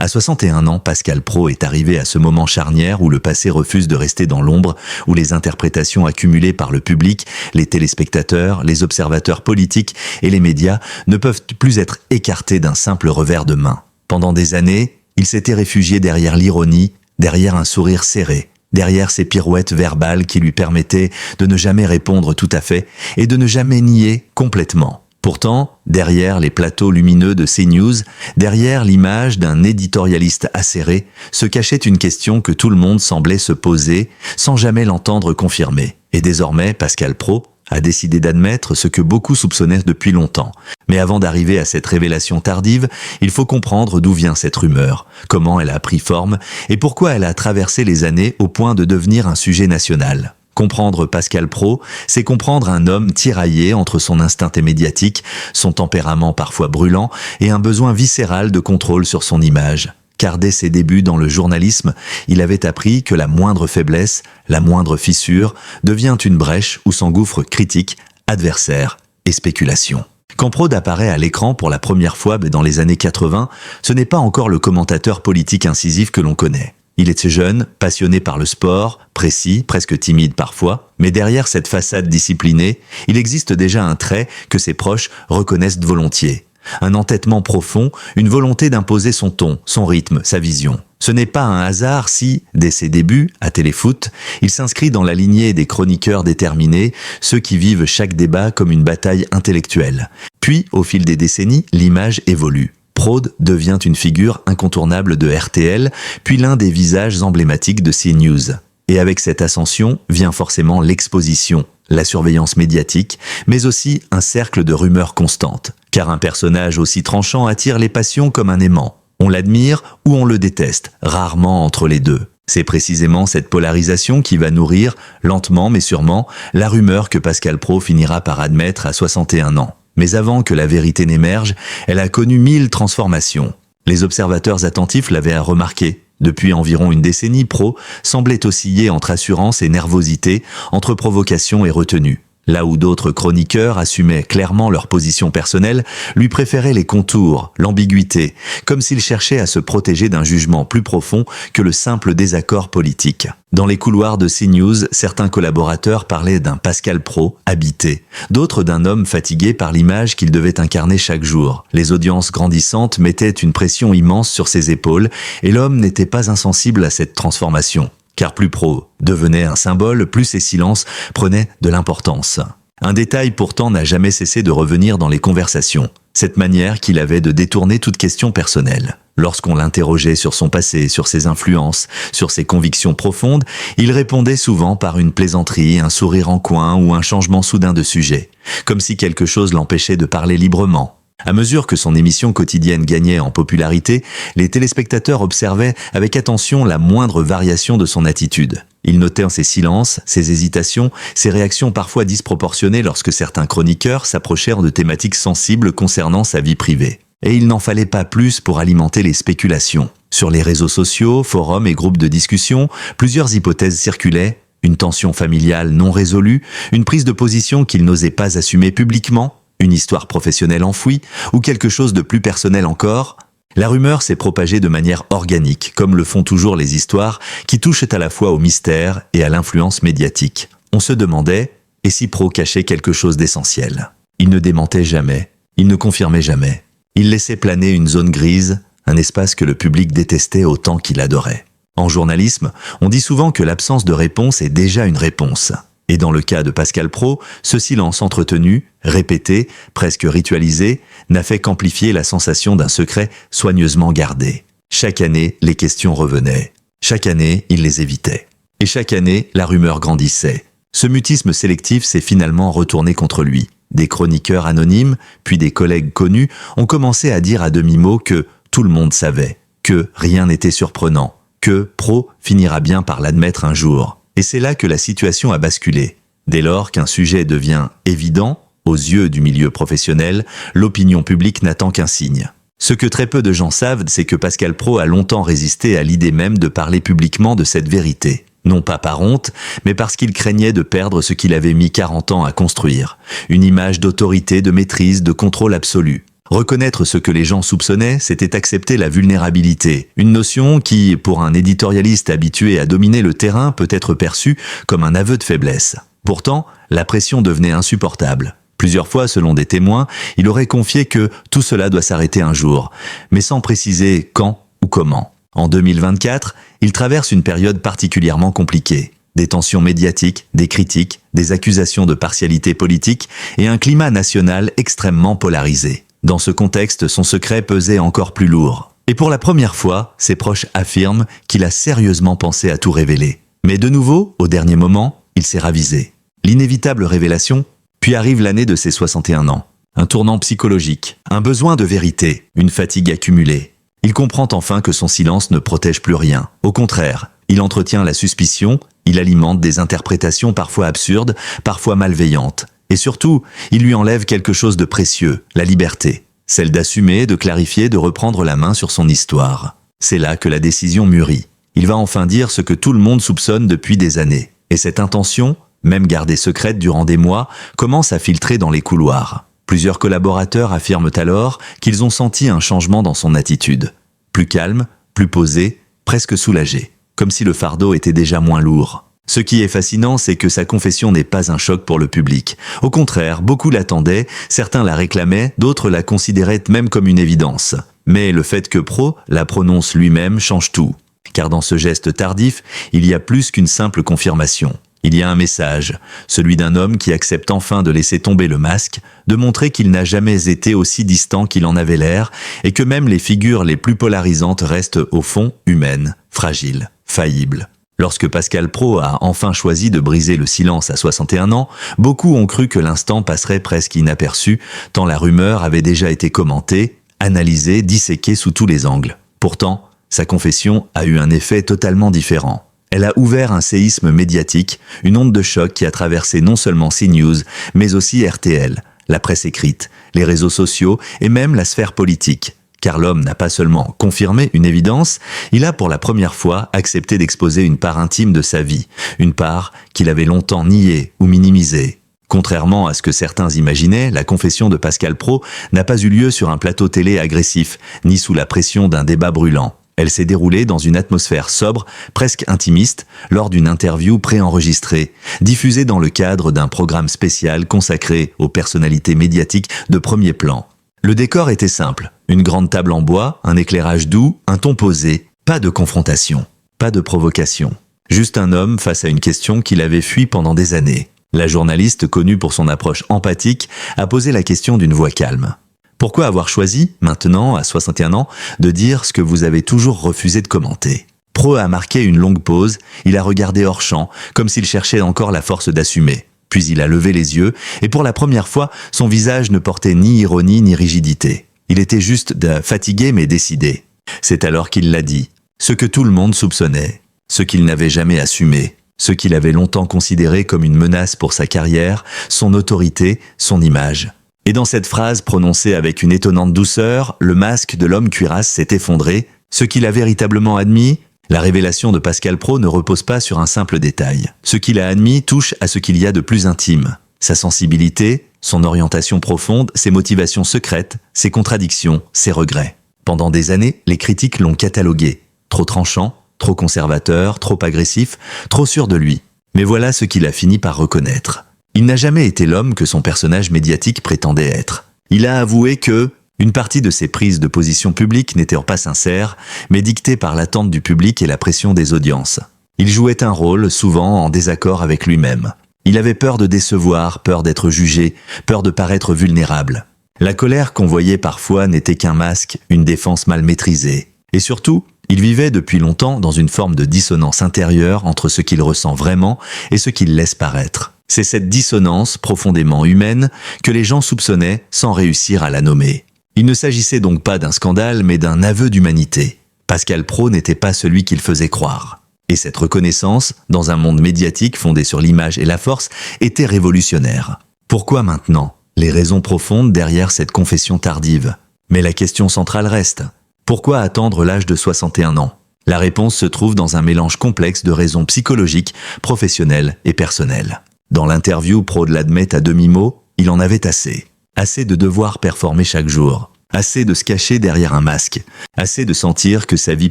À 61 ans, Pascal Praud est arrivé à ce moment charnière où le passé refuse de rester dans l'ombre, où les interprétations accumulées par le public, les téléspectateurs, les observateurs politiques et les médias ne peuvent plus être écartées d'un simple revers de main. Pendant des années, il s'était réfugié derrière l'ironie, derrière un sourire serré, derrière ces pirouettes verbales qui lui permettaient de ne jamais répondre tout à fait et de ne jamais nier complètement. Pourtant, derrière les plateaux lumineux de CNews, derrière l'image d'un éditorialiste acéré, se cachait une question que tout le monde semblait se poser sans jamais l'entendre confirmer. Et désormais, Pascal Praud a décidé d'admettre ce que beaucoup soupçonnaient depuis longtemps. Mais avant d'arriver à cette révélation tardive, il faut comprendre d'où vient cette rumeur, comment elle a pris forme et pourquoi elle a traversé les années au point de devenir un sujet national. Comprendre Pascal Praud, c'est comprendre un homme tiraillé entre son instinct médiatique, son tempérament parfois brûlant et un besoin viscéral de contrôle sur son image. Car dès ses débuts dans le journalisme, il avait appris que la moindre faiblesse, la moindre fissure, devient une brèche où s'engouffrent critiques, adversaires et spéculations. Quand Praud apparaît à l'écran pour la première fois dans les années 80, ce n'est pas encore le commentateur politique incisif que l'on connaît. Il était jeune, passionné par le sport, précis, presque timide parfois, mais derrière cette façade disciplinée, il existe déjà un trait que ses proches reconnaissent volontiers. Un entêtement profond, une volonté d'imposer son ton, son rythme, sa vision. Ce n'est pas un hasard si, dès ses débuts, à Téléfoot, il s'inscrit dans la lignée des chroniqueurs déterminés, ceux qui vivent chaque débat comme une bataille intellectuelle. Puis, au fil des décennies, l'image évolue. Praud devient une figure incontournable de RTL, puis l'un des visages emblématiques de CNews. Et avec cette ascension vient forcément l'exposition, la surveillance médiatique, mais aussi un cercle de rumeurs constantes. Car un personnage aussi tranchant attire les passions comme un aimant. On l'admire ou on le déteste, rarement entre les deux. C'est précisément cette polarisation qui va nourrir, lentement mais sûrement, la rumeur que Pascal Praud finira par admettre à 61 ans. Mais avant que la vérité n'émerge, elle a connu 1000 transformations. Les observateurs attentifs l'avaient remarqué. Depuis environ une décennie, Praud semblait osciller entre assurance et nervosité, entre provocation et retenue. Là où d'autres chroniqueurs assumaient clairement leur position personnelle, lui préféraient les contours, l'ambiguïté, comme s'il cherchait à se protéger d'un jugement plus profond que le simple désaccord politique. Dans les couloirs de CNews, certains collaborateurs parlaient d'un Pascal Praud habité, d'autres d'un homme fatigué par l'image qu'il devait incarner chaque jour. Les audiences grandissantes mettaient une pression immense sur ses épaules et l'homme n'était pas insensible à cette transformation. Car plus Praud devenait un symbole, plus ses silences prenaient de l'importance. Un détail pourtant n'a jamais cessé de revenir dans les conversations, cette manière qu'il avait de détourner toute question personnelle. Lorsqu'on l'interrogeait sur son passé, sur ses influences, sur ses convictions profondes, il répondait souvent par une plaisanterie, un sourire en coin ou un changement soudain de sujet, comme si quelque chose l'empêchait de parler librement. À mesure que son émission quotidienne gagnait en popularité, les téléspectateurs observaient avec attention la moindre variation de son attitude. Ils notaient ses silences, ses hésitations, ses réactions parfois disproportionnées lorsque certains chroniqueurs s'approchèrent de thématiques sensibles concernant sa vie privée. Et il n'en fallait pas plus pour alimenter les spéculations. Sur les réseaux sociaux, forums et groupes de discussion, plusieurs hypothèses circulaient. Une tension familiale non résolue, une prise de position qu'il n'osait pas assumer publiquement, une histoire professionnelle enfouie, ou quelque chose de plus personnel encore. La rumeur s'est propagée de manière organique, comme le font toujours les histoires qui touchent à la fois au mystère et à l'influence médiatique. On se demandait, et si Praud cachait quelque chose d'essentiel? Il ne démentait jamais, il ne confirmait jamais. Il laissait planer une zone grise, un espace que le public détestait autant qu'il adorait. En journalisme, on dit souvent que l'absence de réponse est déjà une réponse. Et dans le cas de Pascal Praud, ce silence entretenu, répété, presque ritualisé, n'a fait qu'amplifier la sensation d'un secret soigneusement gardé. Chaque année, les questions revenaient. Chaque année, il les évitait. Et chaque année, la rumeur grandissait. Ce mutisme sélectif s'est finalement retourné contre lui. Des chroniqueurs anonymes, puis des collègues connus, ont commencé à dire à demi-mot que tout le monde savait, que rien n'était surprenant, que Praud finira bien par l'admettre un jour. Et c'est là que la situation a basculé. Dès lors qu'un sujet devient évident, aux yeux du milieu professionnel, l'opinion publique n'attend qu'un signe. Ce que très peu de gens savent, c'est que Pascal Praud a longtemps résisté à l'idée même de parler publiquement de cette vérité. Non pas par honte, mais parce qu'il craignait de perdre ce qu'il avait mis 40 ans à construire. Une image d'autorité, de maîtrise, de contrôle absolu. Reconnaître ce que les gens soupçonnaient, c'était accepter la vulnérabilité, une notion qui, pour un éditorialiste habitué à dominer le terrain, peut être perçue comme un aveu de faiblesse. Pourtant, la pression devenait insupportable. Plusieurs fois, selon des témoins, il aurait confié que tout cela doit s'arrêter un jour, mais sans préciser quand ou comment. En 2024, il traverse une période particulièrement compliquée. Des tensions médiatiques, des critiques, des accusations de partialité politique et un climat national extrêmement polarisé. Dans ce contexte, son secret pesait encore plus lourd. Et pour la première fois, ses proches affirment qu'il a sérieusement pensé à tout révéler. Mais de nouveau, au dernier moment, il s'est ravisé. L'inévitable révélation, puis arrive l'année de ses 61 ans. Un tournant psychologique, un besoin de vérité, une fatigue accumulée. Il comprend enfin que son silence ne protège plus rien. Au contraire, il entretient la suspicion, il alimente des interprétations parfois absurdes, parfois malveillantes. Et surtout, il lui enlève quelque chose de précieux, la liberté. Celle d'assumer, de clarifier, de reprendre la main sur son histoire. C'est là que la décision mûrit. Il va enfin dire ce que tout le monde soupçonne depuis des années. Et cette intention, même gardée secrète durant des mois, commence à filtrer dans les couloirs. Plusieurs collaborateurs affirment alors qu'ils ont senti un changement dans son attitude. Plus calme, plus posé, presque soulagé. Comme si le fardeau était déjà moins lourd. Ce qui est fascinant, c'est que sa confession n'est pas un choc pour le public. Au contraire, beaucoup l'attendaient, certains la réclamaient, d'autres la considéraient même comme une évidence. Mais le fait que Pro la prononce lui-même change tout. Car dans ce geste tardif, il y a plus qu'une simple confirmation. Il y a un message, celui d'un homme qui accepte enfin de laisser tomber le masque, de montrer qu'il n'a jamais été aussi distant qu'il en avait l'air, et que même les figures les plus polarisantes restent au fond humaines, fragiles, faillibles. Lorsque Pascal Praud a enfin choisi de briser le silence à 61 ans, beaucoup ont cru que l'instant passerait presque inaperçu, tant la rumeur avait déjà été commentée, analysée, disséquée sous tous les angles. Pourtant, sa confession a eu un effet totalement différent. Elle a ouvert un séisme médiatique, une onde de choc qui a traversé non seulement CNews, mais aussi RTL, la presse écrite, les réseaux sociaux et même la sphère politique. Car l'homme n'a pas seulement confirmé une évidence, il a pour la première fois accepté d'exposer une part intime de sa vie, une part qu'il avait longtemps niée ou minimisée. Contrairement à ce que certains imaginaient, la confession de Pascal Praud n'a pas eu lieu sur un plateau télé agressif, ni sous la pression d'un débat brûlant. Elle s'est déroulée dans une atmosphère sobre, presque intimiste, lors d'une interview préenregistrée, diffusée dans le cadre d'un programme spécial consacré aux personnalités médiatiques de premier plan. Le décor était simple, une grande table en bois, un éclairage doux, un ton posé, pas de confrontation, pas de provocation. Juste un homme face à une question qu'il avait fui pendant des années. La journaliste, connue pour son approche empathique, a posé la question d'une voix calme. Pourquoi avoir choisi, maintenant, à 61 ans, de dire ce que vous avez toujours refusé de commenter ? Praud a marqué une longue pause, il a regardé hors champ, comme s'il cherchait encore la force d'assumer. Puis il a levé les yeux, et pour la première fois, son visage ne portait ni ironie ni rigidité. Il était juste fatigué mais décidé. C'est alors qu'il l'a dit. Ce que tout le monde soupçonnait. Ce qu'il n'avait jamais assumé. Ce qu'il avait longtemps considéré comme une menace pour sa carrière, son autorité, son image. Et dans cette phrase prononcée avec une étonnante douceur, le masque de l'homme cuirasse s'est effondré. Ce qu'il a véritablement admis, la révélation de Pascal Praud ne repose pas sur un simple détail. Ce qu'il a admis touche à ce qu'il y a de plus intime. Sa sensibilité, son orientation profonde, ses motivations secrètes, ses contradictions, ses regrets. Pendant des années, les critiques l'ont catalogué. Trop tranchant, trop conservateur, trop agressif, trop sûr de lui. Mais voilà ce qu'il a fini par reconnaître. Il n'a jamais été l'homme que son personnage médiatique prétendait être. Il a avoué que une partie de ses prises de position publiques n'étaient pas sincères, mais dictées par l'attente du public et la pression des audiences. Il jouait un rôle, souvent en désaccord avec lui-même. Il avait peur de décevoir, peur d'être jugé, peur de paraître vulnérable. La colère qu'on voyait parfois n'était qu'un masque, une défense mal maîtrisée. Et surtout, il vivait depuis longtemps dans une forme de dissonance intérieure entre ce qu'il ressent vraiment et ce qu'il laisse paraître. C'est cette dissonance profondément humaine que les gens soupçonnaient sans réussir à la nommer. Il ne s'agissait donc pas d'un scandale, mais d'un aveu d'humanité. Pascal Praud n'était pas celui qu'il faisait croire. Et cette reconnaissance, dans un monde médiatique fondé sur l'image et la force, était révolutionnaire. Pourquoi maintenant ? Les raisons profondes derrière cette confession tardive. Mais la question centrale reste. Pourquoi attendre l'âge de 61 ans ? La réponse se trouve dans un mélange complexe de raisons psychologiques, professionnelles et personnelles. Dans l'interview, Praud l'admet à demi-mot, il en avait assez. Assez de devoir performer chaque jour. Assez de se cacher derrière un masque. Assez de sentir que sa vie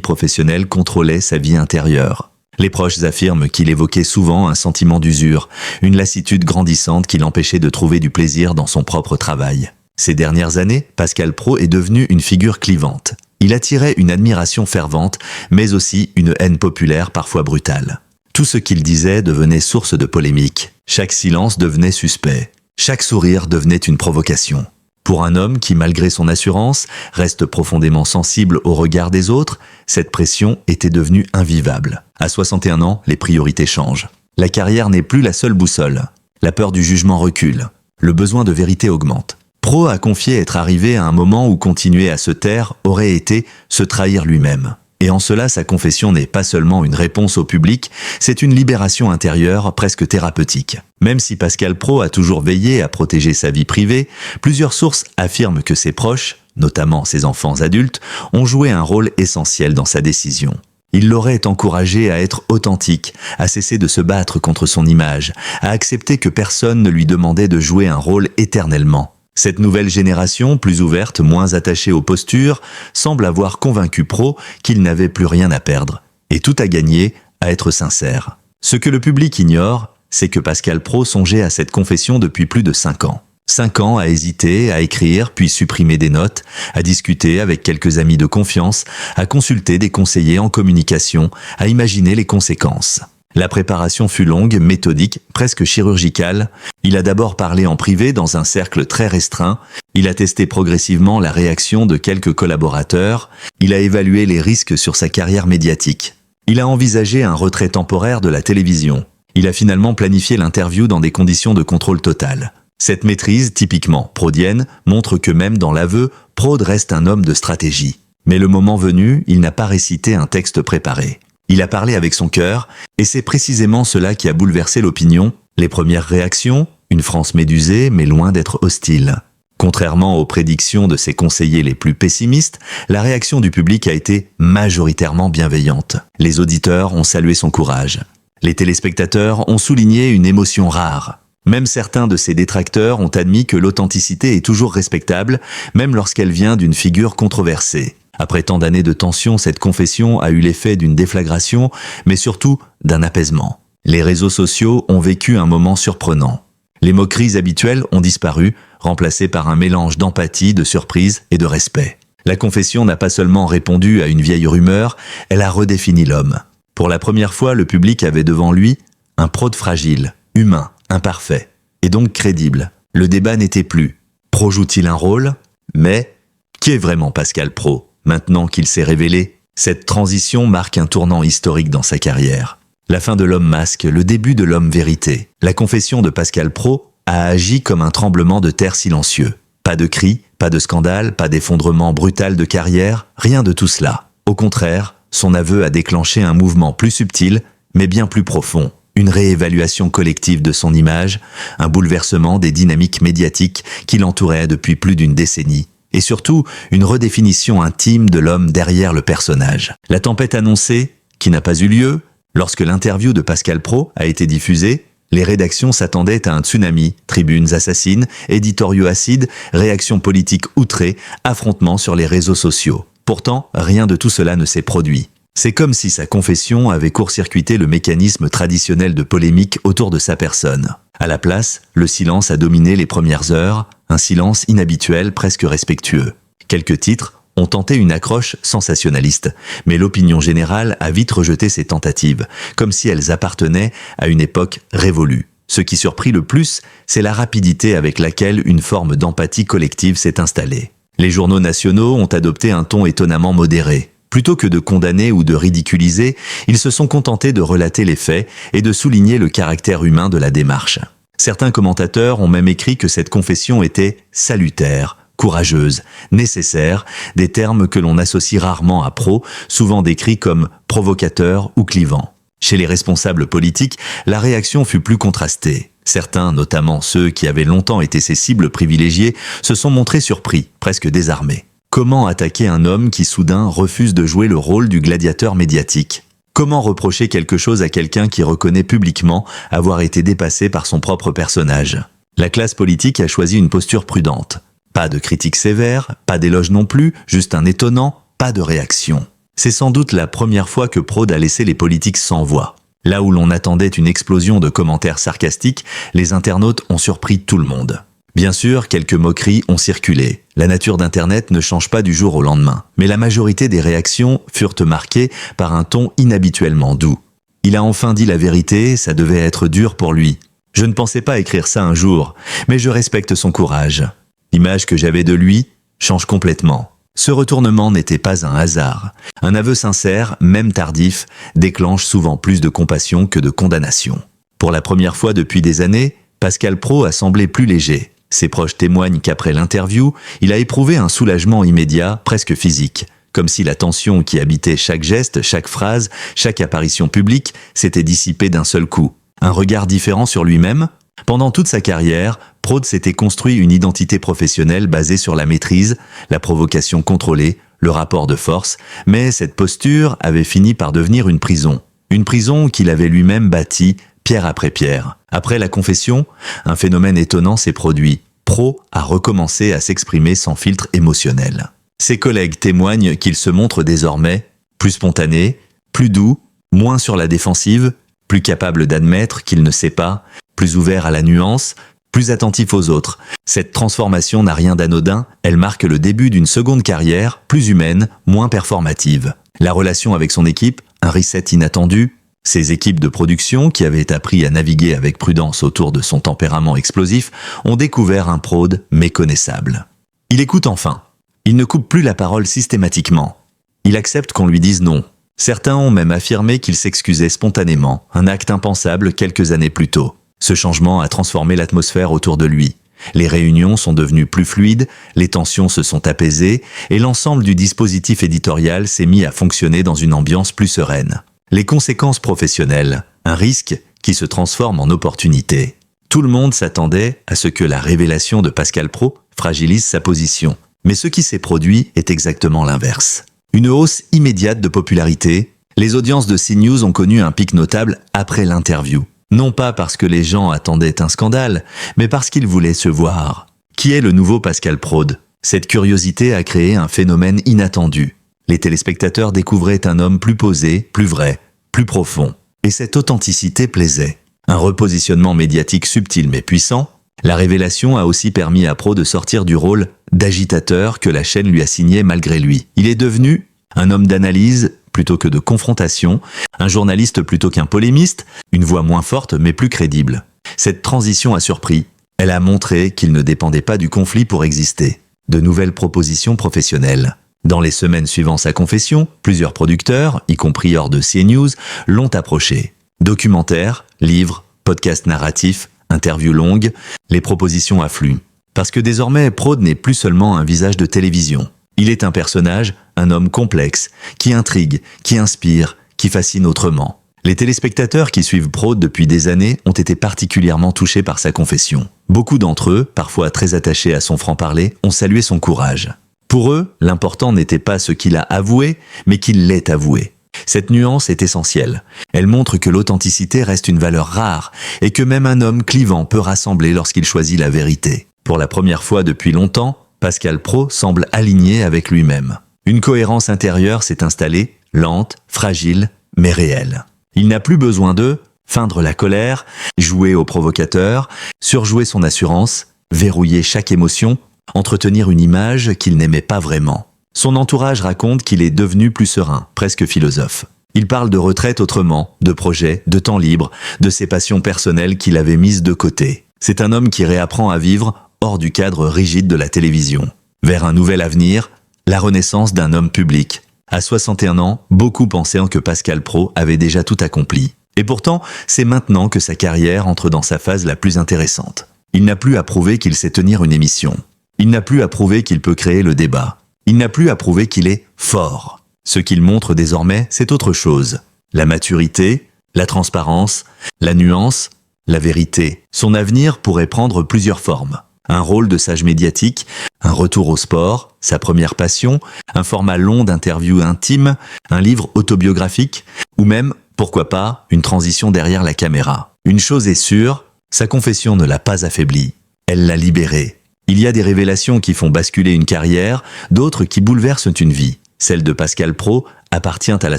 professionnelle contrôlait sa vie intérieure. Les proches affirment qu'il évoquait souvent un sentiment d'usure, une lassitude grandissante qui l'empêchait de trouver du plaisir dans son propre travail. Ces dernières années, Pascal Praud est devenu une figure clivante. Il attirait une admiration fervente, mais aussi une haine populaire parfois brutale. Tout ce qu'il disait devenait source de polémique. Chaque silence devenait suspect. Chaque sourire devenait une provocation. Pour un homme qui, malgré son assurance, reste profondément sensible au regard des autres, cette pression était devenue invivable. À 61 ans, les priorités changent. La carrière n'est plus la seule boussole. La peur du jugement recule. Le besoin de vérité augmente. Praud a confié être arrivé à un moment où continuer à se taire aurait été se trahir lui-même. Et en cela, sa confession n'est pas seulement une réponse au public, c'est une libération intérieure presque thérapeutique. Même si Pascal Praud a toujours veillé à protéger sa vie privée, plusieurs sources affirment que ses proches, notamment ses enfants adultes, ont joué un rôle essentiel dans sa décision. Ils l'auraient encouragé à être authentique, à cesser de se battre contre son image, à accepter que personne ne lui demandait de jouer un rôle éternellement. Cette nouvelle génération, plus ouverte, moins attachée aux postures, semble avoir convaincu Praud qu'il n'avait plus rien à perdre, et tout à gagner à être sincère. Ce que le public ignore, c'est que Pascal Praud songeait à cette confession depuis plus de 5 ans. 5 ans à hésiter, à écrire, puis supprimer des notes, à discuter avec quelques amis de confiance, à consulter des conseillers en communication, à imaginer les conséquences. La préparation fut longue, méthodique, presque chirurgicale. Il a d'abord parlé en privé dans un cercle très restreint. Il a testé progressivement la réaction de quelques collaborateurs. Il a évalué les risques sur sa carrière médiatique. Il a envisagé un retrait temporaire de la télévision. Il a finalement planifié l'interview dans des conditions de contrôle total. Cette maîtrise, typiquement praudienne, montre que même dans l'aveu, Praud reste un homme de stratégie. Mais le moment venu, il n'a pas récité un texte préparé. Il a parlé avec son cœur, et c'est précisément cela qui a bouleversé l'opinion. Les premières réactions, une France médusée, mais loin d'être hostile. Contrairement aux prédictions de ses conseillers les plus pessimistes, la réaction du public a été majoritairement bienveillante. Les auditeurs ont salué son courage. Les téléspectateurs ont souligné une émotion rare. Même certains de ses détracteurs ont admis que l'authenticité est toujours respectable, même lorsqu'elle vient d'une figure controversée. Après tant d'années de tension, cette confession a eu l'effet d'une déflagration, mais surtout d'un apaisement. Les réseaux sociaux ont vécu un moment surprenant. Les moqueries habituelles ont disparu, remplacées par un mélange d'empathie, de surprise et de respect. La confession n'a pas seulement répondu à une vieille rumeur, elle a redéfini l'homme. Pour la première fois, le public avait devant lui un Praud fragile, humain, imparfait, et donc crédible. Le débat n'était plus. Praud joue-t-il un rôle ? Mais qui est vraiment Pascal Praud ? Maintenant qu'il s'est révélé, cette transition marque un tournant historique dans sa carrière. La fin de l'homme masque, le début de l'homme vérité. La confession de Pascal Praud a agi comme un tremblement de terre silencieux. Pas de cris, pas de scandale, pas d'effondrement brutal de carrière, rien de tout cela. Au contraire, son aveu a déclenché un mouvement plus subtil, mais bien plus profond. Une réévaluation collective de son image, un bouleversement des dynamiques médiatiques qui l'entouraient depuis plus d'une décennie. Et surtout, une redéfinition intime de l'homme derrière le personnage. La tempête annoncée, qui n'a pas eu lieu, lorsque l'interview de Pascal Praud a été diffusée, les rédactions s'attendaient à un tsunami, tribunes assassines, éditoriaux acides, réactions politiques outrées, affrontements sur les réseaux sociaux. Pourtant, rien de tout cela ne s'est produit. C'est comme si sa confession avait court-circuité le mécanisme traditionnel de polémique autour de sa personne. À la place, le silence a dominé les premières heures, un silence inhabituel, presque respectueux. Quelques titres ont tenté une accroche sensationnaliste, mais l'opinion générale a vite rejeté ces tentatives, comme si elles appartenaient à une époque révolue. Ce qui surprit le plus, c'est la rapidité avec laquelle une forme d'empathie collective s'est installée. Les journaux nationaux ont adopté un ton étonnamment modéré. Plutôt que de condamner ou de ridiculiser, ils se sont contentés de relater les faits et de souligner le caractère humain de la démarche. Certains commentateurs ont même écrit que cette confession était salutaire, courageuse, nécessaire, des termes que l'on associe rarement à Praud, souvent décrits comme provocateur ou clivant. Chez les responsables politiques, la réaction fut plus contrastée. Certains, notamment ceux qui avaient longtemps été ses cibles privilégiées, se sont montrés surpris, presque désarmés. Comment attaquer un homme qui soudain refuse de jouer le rôle du gladiateur médiatique ? Comment reprocher quelque chose à quelqu'un qui reconnaît publiquement avoir été dépassé par son propre personnage ? La classe politique a choisi une posture prudente. Pas de critique sévère, pas d'éloge non plus, juste un étonnant, pas de réaction. C'est sans doute la première fois que Prod a laissé les politiques sans voix. Là où l'on attendait une explosion de commentaires sarcastiques, les internautes ont surpris tout le monde. Bien sûr, quelques moqueries ont circulé. La nature d'Internet ne change pas du jour au lendemain. Mais la majorité des réactions furent marquées par un ton inhabituellement doux. Il a enfin dit la vérité, ça devait être dur pour lui. Je ne pensais pas écrire ça un jour, mais je respecte son courage. L'image que j'avais de lui change complètement. Ce retournement n'était pas un hasard. Un aveu sincère, même tardif, déclenche souvent plus de compassion que de condamnation. Pour la première fois depuis des années, Pascal Praud a semblé plus léger. Ses proches témoignent qu'après l'interview, il a éprouvé un soulagement immédiat, presque physique, comme si la tension qui habitait chaque geste, chaque phrase, chaque apparition publique s'était dissipée d'un seul coup. Un regard différent sur lui-même. Pendant toute sa carrière, Praud s'était construit une identité professionnelle basée sur la maîtrise, la provocation contrôlée, le rapport de force, mais cette posture avait fini par devenir une prison. Une prison qu'il avait lui-même bâtie, pierre après pierre. Après la confession, un phénomène étonnant s'est produit. Praud a recommencé à s'exprimer sans filtre émotionnel. Ses collègues témoignent qu'il se montre désormais plus spontané, plus doux, moins sur la défensive, plus capable d'admettre qu'il ne sait pas, plus ouvert à la nuance, plus attentif aux autres. Cette transformation n'a rien d'anodin, elle marque le début d'une seconde carrière, plus humaine, moins performative. La relation avec son équipe, un reset inattendu, ses équipes de production, qui avaient appris à naviguer avec prudence autour de son tempérament explosif, ont découvert un Praud méconnaissable. Il écoute enfin. Il ne coupe plus la parole systématiquement. Il accepte qu'on lui dise non. Certains ont même affirmé qu'il s'excusait spontanément, un acte impensable quelques années plus tôt. Ce changement a transformé l'atmosphère autour de lui. Les réunions sont devenues plus fluides, les tensions se sont apaisées et l'ensemble du dispositif éditorial s'est mis à fonctionner dans une ambiance plus sereine. Les conséquences professionnelles, un risque qui se transforme en opportunité. Tout le monde s'attendait à ce que la révélation de Pascal Praud fragilise sa position. Mais ce qui s'est produit est exactement l'inverse. Une hausse immédiate de popularité. Les audiences de CNews ont connu un pic notable après l'interview. Non pas parce que les gens attendaient un scandale, mais parce qu'ils voulaient se voir. Qui est le nouveau Pascal Praud ? Cette curiosité a créé un phénomène inattendu. Les téléspectateurs découvraient un homme plus posé, plus vrai, plus profond. Et cette authenticité plaisait. Un repositionnement médiatique subtil mais puissant. La révélation a aussi permis à Praud de sortir du rôle d'agitateur que la chaîne lui assignait malgré lui. Il est devenu un homme d'analyse plutôt que de confrontation, un journaliste plutôt qu'un polémiste, une voix moins forte mais plus crédible. Cette transition a surpris. Elle a montré qu'il ne dépendait pas du conflit pour exister. De nouvelles propositions professionnelles. Dans les semaines suivant sa confession, plusieurs producteurs, y compris hors de CNews, l'ont approché. Documentaires, livres, podcasts narratifs, interviews longues, les propositions affluent. Parce que désormais, Praud n'est plus seulement un visage de télévision. Il est un personnage, un homme complexe, qui intrigue, qui inspire, qui fascine autrement. Les téléspectateurs qui suivent Praud depuis des années ont été particulièrement touchés par sa confession. Beaucoup d'entre eux, parfois très attachés à son franc-parler, ont salué son courage. Pour eux, l'important n'était pas ce qu'il a avoué, mais qu'il l'ait avoué. Cette nuance est essentielle. Elle montre que l'authenticité reste une valeur rare et que même un homme clivant peut rassembler lorsqu'il choisit la vérité. Pour la première fois depuis longtemps, Pascal Praud semble aligné avec lui-même. Une cohérence intérieure s'est installée, lente, fragile, mais réelle. Il n'a plus besoin de feindre la colère, jouer au provocateur, surjouer son assurance, verrouiller chaque émotion, entretenir une image qu'il n'aimait pas vraiment. Son entourage raconte qu'il est devenu plus serein, presque philosophe. Il parle de retraite autrement, de projets, de temps libre, de ses passions personnelles qu'il avait mises de côté. C'est un homme qui réapprend à vivre hors du cadre rigide de la télévision. Vers un nouvel avenir, la renaissance d'un homme public. À 61 ans, beaucoup pensaient que Pascal Praud avait déjà tout accompli. Et pourtant, c'est maintenant que sa carrière entre dans sa phase la plus intéressante. Il n'a plus à prouver qu'il sait tenir une émission. Il n'a plus à prouver qu'il peut créer le débat. Il n'a plus à prouver qu'il est fort. Ce qu'il montre désormais, c'est autre chose. La maturité, la transparence, la nuance, la vérité. Son avenir pourrait prendre plusieurs formes. Un rôle de sage médiatique, un retour au sport, sa première passion, un format long d'interviews intimes, un livre autobiographique, ou même, pourquoi pas, une transition derrière la caméra. Une chose est sûre, sa confession ne l'a pas affaibli. Elle l'a libéré. Il y a des révélations qui font basculer une carrière, d'autres qui bouleversent une vie. Celle de Pascal Praud appartient à la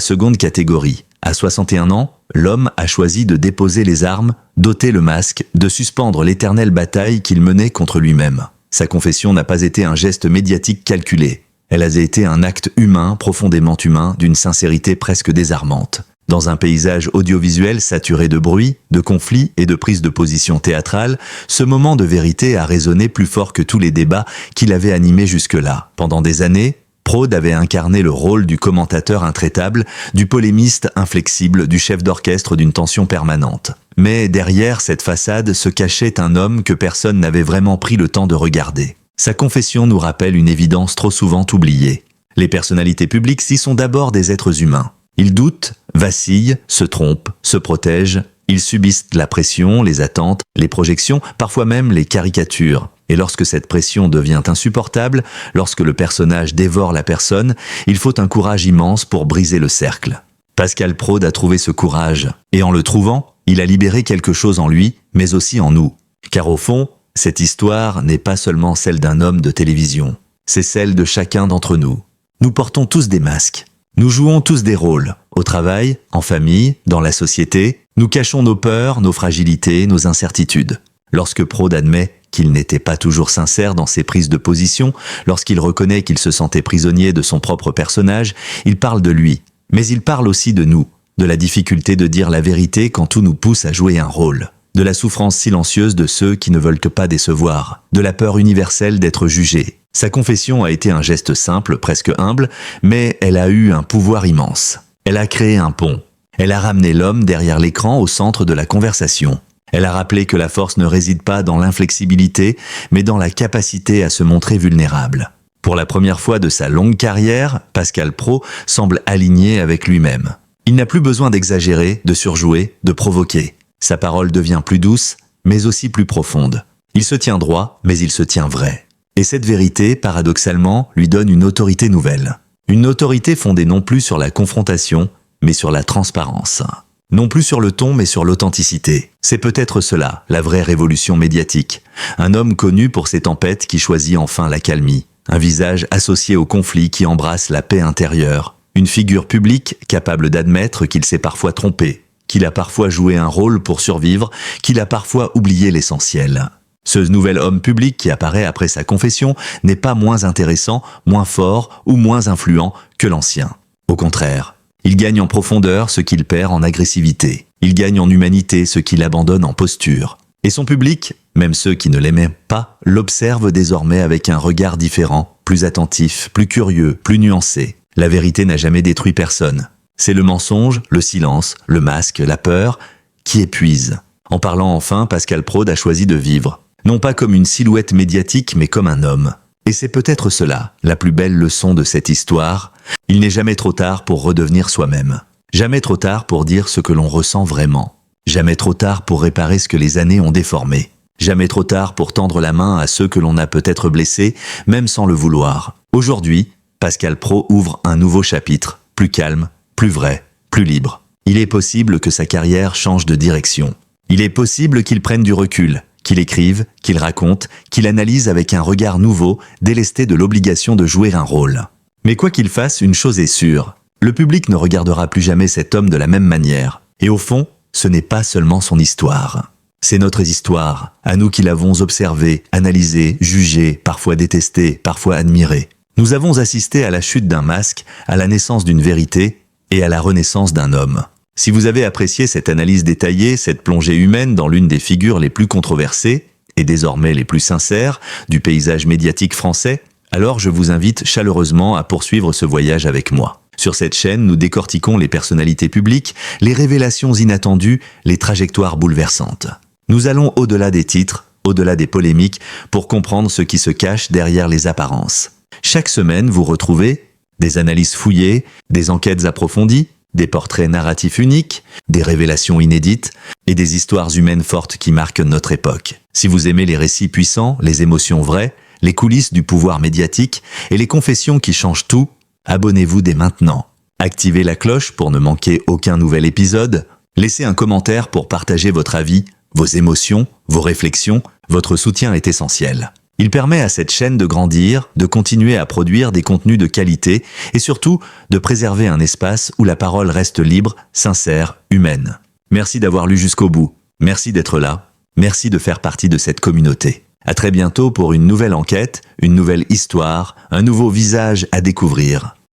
seconde catégorie. À 61 ans, l'homme a choisi de déposer les armes, d'ôter le masque, de suspendre l'éternelle bataille qu'il menait contre lui-même. Sa confession n'a pas été un geste médiatique calculé. Elle a été un acte humain, profondément humain, d'une sincérité presque désarmante. Dans un paysage audiovisuel saturé de bruit, de conflits et de prises de position théâtrales, ce moment de vérité a résonné plus fort que tous les débats qu'il avait animés jusque-là. Pendant des années, Praud avait incarné le rôle du commentateur intraitable, du polémiste inflexible, du chef d'orchestre d'une tension permanente. Mais derrière cette façade se cachait un homme que personne n'avait vraiment pris le temps de regarder. Sa confession nous rappelle une évidence trop souvent oubliée. Les personnalités publiques, si sont d'abord des êtres humains. Ils doutent, vacillent, se trompent, se protègent, ils subissent la pression, les attentes, les projections, parfois même les caricatures. Et lorsque cette pression devient insupportable, lorsque le personnage dévore la personne, il faut un courage immense pour briser le cercle. Pascal Praud a trouvé ce courage, et en le trouvant, il a libéré quelque chose en lui, mais aussi en nous. Car au fond, cette histoire n'est pas seulement celle d'un homme de télévision, c'est celle de chacun d'entre nous. Nous portons tous des masques. Nous jouons tous des rôles, au travail, en famille, dans la société. Nous cachons nos peurs, nos fragilités, nos incertitudes. Lorsque Praud admet qu'il n'était pas toujours sincère dans ses prises de position, lorsqu'il reconnaît qu'il se sentait prisonnier de son propre personnage, il parle de lui. Mais il parle aussi de nous, de la difficulté de dire la vérité quand tout nous pousse à jouer un rôle, de la souffrance silencieuse de ceux qui ne veulent pas décevoir, de la peur universelle d'être jugé. Sa confession a été un geste simple, presque humble, mais elle a eu un pouvoir immense. Elle a créé un pont. Elle a ramené l'homme derrière l'écran au centre de la conversation. Elle a rappelé que la force ne réside pas dans l'inflexibilité, mais dans la capacité à se montrer vulnérable. Pour la première fois de sa longue carrière, Pascal Praud semble aligné avec lui-même. Il n'a plus besoin d'exagérer, de surjouer, de provoquer. Sa parole devient plus douce, mais aussi plus profonde. Il se tient droit, mais il se tient vrai. Et cette vérité, paradoxalement, lui donne une autorité nouvelle. Une autorité fondée non plus sur la confrontation, mais sur la transparence. Non plus sur le ton, mais sur l'authenticité. C'est peut-être cela, la vraie révolution médiatique. Un homme connu pour ses tempêtes qui choisit enfin la calmie. Un visage associé au conflit qui embrasse la paix intérieure. Une figure publique capable d'admettre qu'il s'est parfois trompé, qu'il a parfois joué un rôle pour survivre, qu'il a parfois oublié l'essentiel. Ce nouvel homme public qui apparaît après sa confession n'est pas moins intéressant, moins fort ou moins influent que l'ancien. Au contraire, il gagne en profondeur ce qu'il perd en agressivité. Il gagne en humanité ce qu'il abandonne en posture. Et son public, même ceux qui ne l'aimaient pas, l'observent désormais avec un regard différent, plus attentif, plus curieux, plus nuancé. La vérité n'a jamais détruit personne. C'est le mensonge, le silence, le masque, la peur qui épuisent. En parlant enfin, Pascal Praud a choisi de vivre. Non pas comme une silhouette médiatique, mais comme un homme. Et c'est peut-être cela, la plus belle leçon de cette histoire. Il n'est jamais trop tard pour redevenir soi-même. Jamais trop tard pour dire ce que l'on ressent vraiment. Jamais trop tard pour réparer ce que les années ont déformé. Jamais trop tard pour tendre la main à ceux que l'on a peut-être blessés, même sans le vouloir. Aujourd'hui, Pascal Praud ouvre un nouveau chapitre, plus calme, plus vrai, plus libre. Il est possible que sa carrière change de direction. Il est possible qu'il prenne du recul, qu'il écrive, qu'il raconte, qu'il analyse avec un regard nouveau, délesté de l'obligation de jouer un rôle. Mais quoi qu'il fasse, une chose est sûre, le public ne regardera plus jamais cet homme de la même manière. Et au fond, ce n'est pas seulement son histoire. C'est notre histoire, à nous qui l'avons observé, analysé, jugé, parfois détesté, parfois admiré. Nous avons assisté à la chute d'un masque, à la naissance d'une vérité et à la renaissance d'un homme. Si vous avez apprécié cette analyse détaillée, cette plongée humaine dans l'une des figures les plus controversées, et désormais les plus sincères, du paysage médiatique français, alors je vous invite chaleureusement à poursuivre ce voyage avec moi. Sur cette chaîne, nous décortiquons les personnalités publiques, les révélations inattendues, les trajectoires bouleversantes. Nous allons au-delà des titres, au-delà des polémiques, pour comprendre ce qui se cache derrière les apparences. Chaque semaine, vous retrouvez des analyses fouillées, des enquêtes approfondies, des portraits narratifs uniques, des révélations inédites et des histoires humaines fortes qui marquent notre époque. Si vous aimez les récits puissants, les émotions vraies, les coulisses du pouvoir médiatique et les confessions qui changent tout, abonnez-vous dès maintenant. Activez la cloche pour ne manquer aucun nouvel épisode. Laissez un commentaire pour partager votre avis, vos émotions, vos réflexions. Votre soutien est essentiel. Il permet à cette chaîne de grandir, de continuer à produire des contenus de qualité et surtout de préserver un espace où la parole reste libre, sincère, humaine. Merci d'avoir lu jusqu'au bout. Merci d'être là. Merci de faire partie de cette communauté. À très bientôt pour une nouvelle enquête, une nouvelle histoire, un nouveau visage à découvrir.